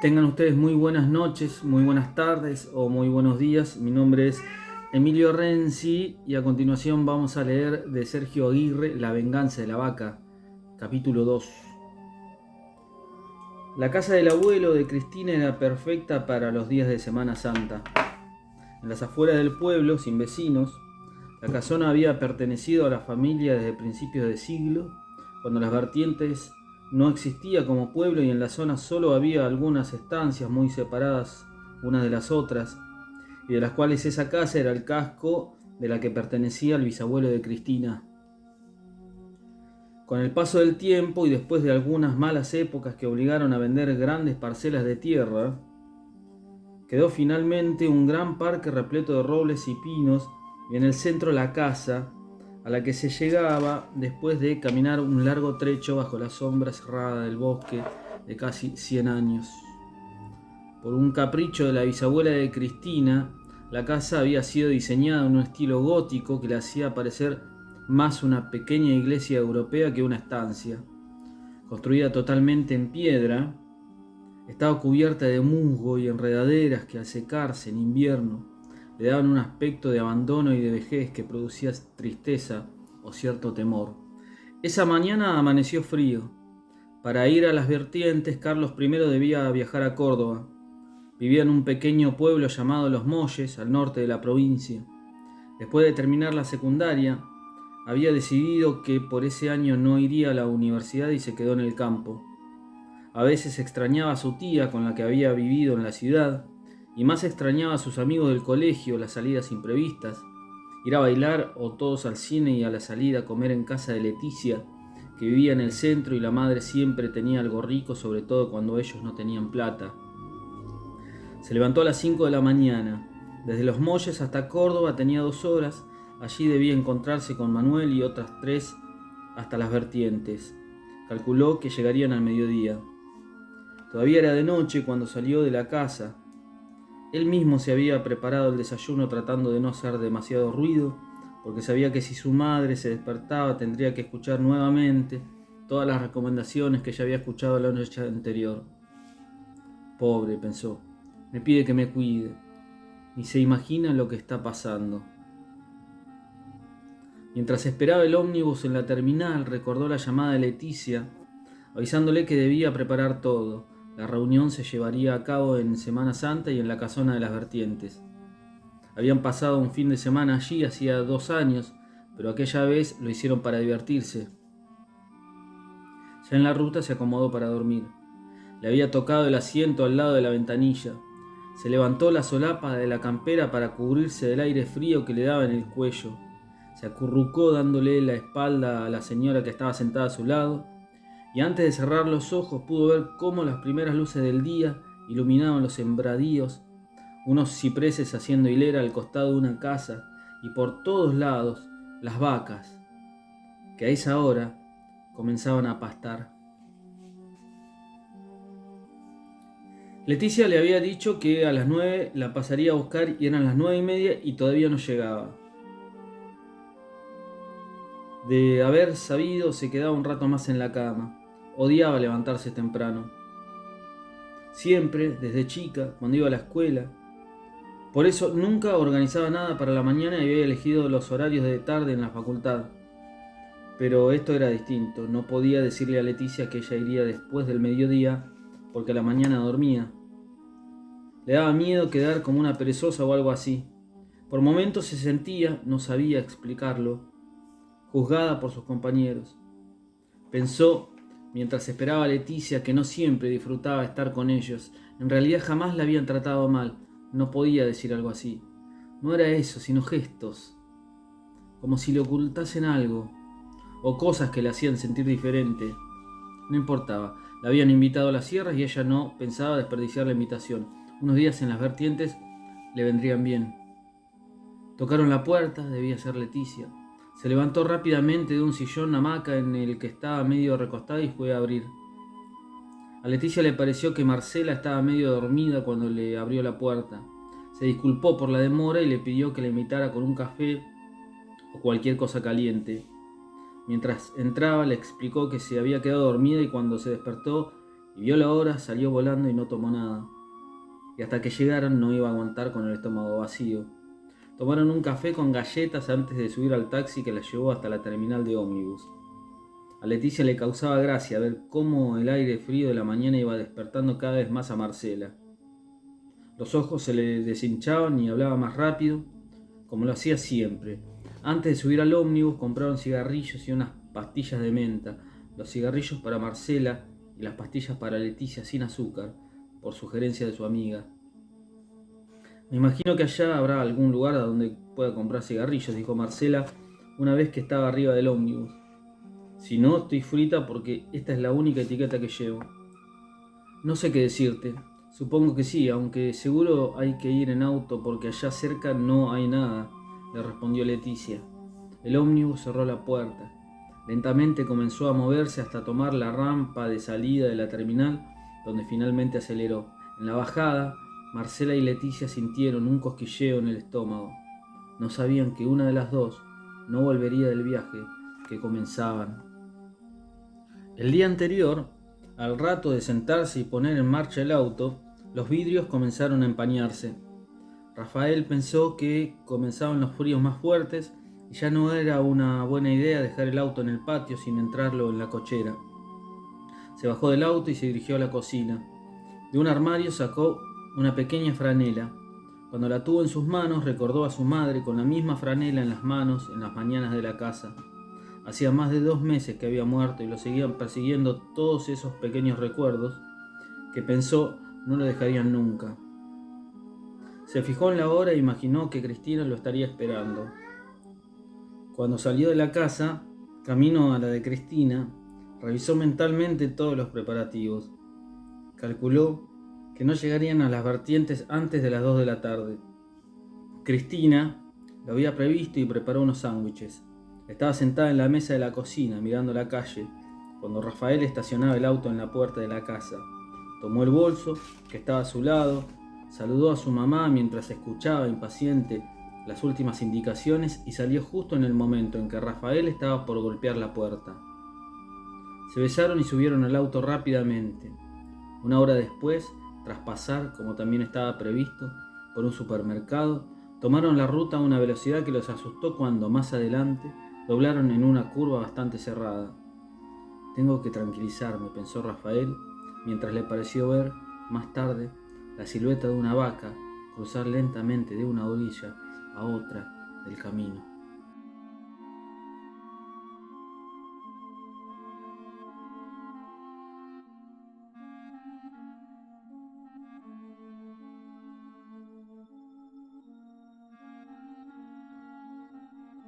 Tengan ustedes muy buenas noches, muy buenas tardes o muy buenos días. Mi nombre es Emilio Renzi y a continuación vamos a leer de Sergio Aguirre La venganza de la vaca, capítulo 2. La casa del abuelo de Cristina era perfecta para los días de Semana Santa. En las afueras del pueblo, sin vecinos, la casona había pertenecido a la familia desde principios de siglo, cuando las vertientes no existía como pueblo y en la zona solo había algunas estancias muy separadas unas de las otras, y de las cuales esa casa era el casco de la que pertenecía el bisabuelo de Cristina. Con el paso del tiempo y después de algunas malas épocas que obligaron a vender grandes parcelas de tierra, quedó finalmente un gran parque repleto de robles y pinos y en el centro la casa, a la que se llegaba después de caminar un largo trecho bajo la sombra cerrada del bosque de casi 100 años. Por un capricho de la bisabuela de Cristina, la casa había sido diseñada en un estilo gótico que le hacía parecer más una pequeña iglesia europea que una estancia. Construida totalmente en piedra, estaba cubierta de musgo y enredaderas que al secarse en invierno le daban un aspecto de abandono y de vejez que producía tristeza o cierto temor. Esa mañana amaneció frío. Para ir a las vertientes, Carlos I debía viajar a Córdoba. Vivía en un pequeño pueblo llamado Los Molles, al norte de la provincia. Después de terminar la secundaria, había decidido que por ese año no iría a la universidad y se quedó en el campo. A veces extrañaba a su tía con la que había vivido en la ciudad, y más extrañaba a sus amigos del colegio, las salidas imprevistas, ir a bailar o todos al cine y a la salida a comer en casa de Leticia, que vivía en el centro y la madre siempre tenía algo rico, sobre todo cuando ellos no tenían plata. Se levantó a las 5 de la mañana. Desde Los Molles hasta Córdoba tenía 2 horas. Allí debía encontrarse con Manuel y otras 3 hasta las vertientes. Calculó que llegarían al mediodía. Todavía era de noche cuando salió de la casa. Él mismo se había preparado el desayuno tratando de no hacer demasiado ruido, porque sabía que si su madre se despertaba tendría que escuchar nuevamente todas las recomendaciones que ya había escuchado la noche anterior. Pobre, pensó, me pide que me cuide. Ni se imagina lo que está pasando. Mientras esperaba el ómnibus en la terminal, recordó la llamada de Leticia, avisándole que debía preparar todo. La reunión se llevaría a cabo en Semana Santa y en la casona de las vertientes. Habían pasado un fin de semana allí hacía 2 años, pero aquella vez lo hicieron para divertirse. Ya en la ruta se acomodó para dormir. Le había tocado el asiento al lado de la ventanilla. Se levantó la solapa de la campera para cubrirse del aire frío que le daba en el cuello. Se acurrucó dándole la espalda a la señora que estaba sentada a su lado, y antes de cerrar los ojos pudo ver cómo las primeras luces del día iluminaban los sembradíos, unos cipreses haciendo hilera al costado de una casa, y por todos lados las vacas, que a esa hora comenzaban a pastar. Leticia le había dicho que a las 9 la pasaría a buscar y eran las 9:30 y todavía no llegaba. De haber sabido, se quedaba un rato más en la cama. Odiaba levantarse temprano. Siempre, desde chica, cuando iba a la escuela. Por eso nunca organizaba nada para la mañana y había elegido los horarios de tarde en la facultad. Pero esto era distinto. No podía decirle a Leticia que ella iría después del mediodía porque a la mañana dormía. Le daba miedo quedar como una perezosa o algo así. Por momentos se sentía, no sabía explicarlo, juzgada por sus compañeros. Pensó, mientras esperaba a Leticia, que no siempre disfrutaba estar con ellos. En realidad jamás la habían tratado mal. No podía decir algo así. No era eso, sino gestos. Como si le ocultasen algo. O cosas que le hacían sentir diferente. No importaba. La habían invitado a las sierras y ella no pensaba desperdiciar la invitación. Unos días en las vertientes le vendrían bien. Tocaron la puerta, debía ser Leticia. Se levantó rápidamente de un sillón hamaca en el que estaba medio recostada y fue a abrir. A Leticia le pareció que Marcela estaba medio dormida cuando le abrió la puerta. Se disculpó por la demora y le pidió que la invitara con un café o cualquier cosa caliente. Mientras entraba le explicó que se había quedado dormida y cuando se despertó y vio la hora, salió volando y no tomó nada. Y hasta que llegaron no iba a aguantar con el estómago vacío. Tomaron un café con galletas antes de subir al taxi que la llevó hasta la terminal de ómnibus. A Leticia le causaba gracia ver cómo el aire frío de la mañana iba despertando cada vez más a Marcela. Los ojos se le deshinchaban y hablaba más rápido, como lo hacía siempre. Antes de subir al ómnibus compraron cigarrillos y unas pastillas de menta, los cigarrillos para Marcela y las pastillas para Leticia sin azúcar, por sugerencia de su amiga. Me imagino que allá habrá algún lugar a donde pueda comprar cigarrillos, dijo Marcela una vez que estaba arriba del ómnibus. Si no, estoy frita porque esta es la única etiqueta que llevo. No sé qué decirte. Supongo que sí, aunque seguro hay que ir en auto porque allá cerca no hay nada, le respondió Leticia. El ómnibus cerró la puerta. Lentamente comenzó a moverse hasta tomar la rampa de salida de la terminal, donde finalmente aceleró. En la bajada, Marcela y Leticia sintieron un cosquilleo en el estómago. No sabían que una de las dos no volvería del viaje que comenzaban. El día anterior, al rato de sentarse y poner en marcha el auto, los vidrios comenzaron a empañarse. Rafael pensó que comenzaban los fríos más fuertes y ya no era una buena idea dejar el auto en el patio sin entrarlo en la cochera. Se bajó del auto y se dirigió a la cocina. De un armario sacó una pequeña franela. Cuando la tuvo en sus manos, recordó a su madre con la misma franela en las manos en las mañanas de la casa. Hacía más de 2 meses que había muerto y lo seguían persiguiendo todos esos pequeños recuerdos que pensó no lo dejarían nunca. Se fijó en la hora e imaginó que Cristina lo estaría esperando. Cuando salió de la casa, camino a la de Cristina, revisó mentalmente todos los preparativos. Calculó que no llegarían a las vertientes antes de las 2 de la tarde. Cristina lo había previsto y preparó unos sándwiches. Estaba sentada en la mesa de la cocina, mirando la calle, cuando Rafael estacionaba el auto en la puerta de la casa. Tomó el bolso, que estaba a su lado, saludó a su mamá mientras escuchaba impaciente las últimas indicaciones y salió justo en el momento en que Rafael estaba por golpear la puerta. Se besaron y subieron al auto rápidamente. Una hora después, tras pasar, como también estaba previsto, por un supermercado, tomaron la ruta a una velocidad que los asustó cuando, más adelante, doblaron en una curva bastante cerrada. Tengo que tranquilizarme, pensó Rafael, mientras le pareció ver, más tarde, la silueta de una vaca cruzar lentamente de una orilla a otra del camino.